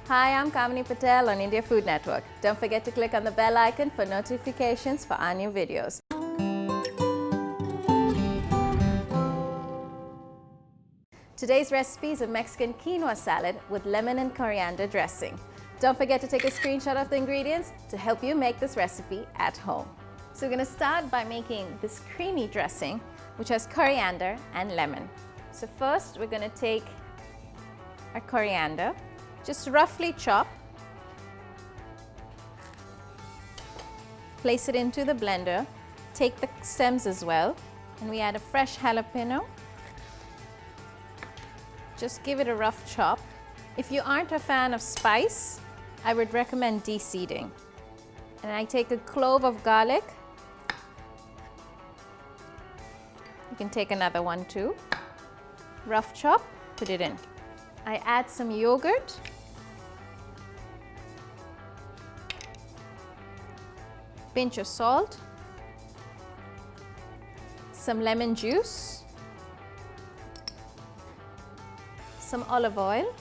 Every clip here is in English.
Hi, I'm Kamini Patel on India Food Network. Don't forget to click on the bell icon for notifications for our new videos. Today's recipe is a Mexican quinoa salad with lemon and coriander dressing. Don't forget to take a screenshot of the ingredients to help you make this recipe at home. So we're going to start by making this creamy dressing, which has coriander and lemon. So first we're going to take our coriander, just roughly chop, place it into the blender, take the stems as well, and we add a fresh jalapeno. Just give it a rough chop. If you aren't a fan of spice, I would recommend de-seeding. And I take a clove of garlic. You can take another one too. Rough chop, put it in. I add some yogurt. Pinch of salt. Some lemon juice. Some olive oil.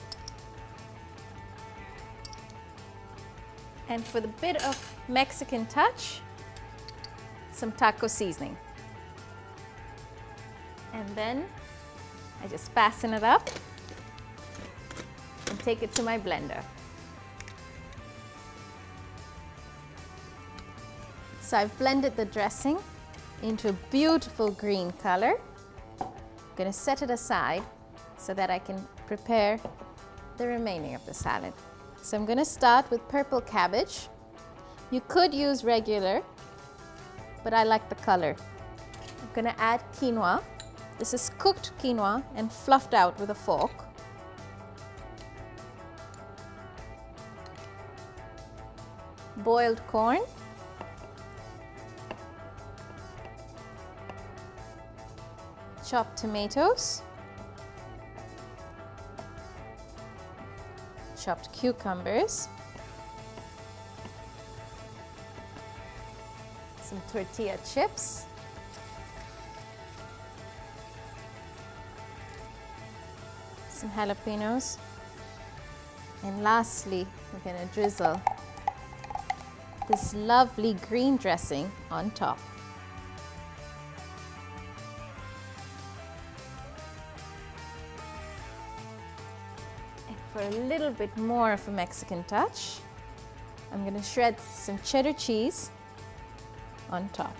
And for the bit of Mexican touch, some taco seasoning. And then I just fasten it up and take it to my blender. So I've blended the dressing into a beautiful green color. I'm going to set it aside so that I can prepare the remaining of the salad. So I'm going to start with purple cabbage. You could use regular, but I like the color. I'm going to add quinoa. This is cooked quinoa and fluffed out with a fork. Boiled corn. Chopped tomatoes. Chopped cucumbers. Some tortilla chips. Some jalapenos. And lastly, we're going to drizzle this lovely green dressing on top. And for a little bit more of a Mexican touch, I'm going to shred some cheddar cheese on top.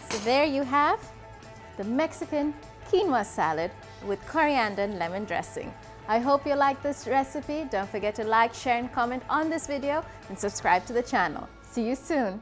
So there you have the Mexican quinoa salad with coriander and lemon dressing. I hope you like this recipe. Don't forget to like, share, and comment on this video and subscribe to the channel. See you soon.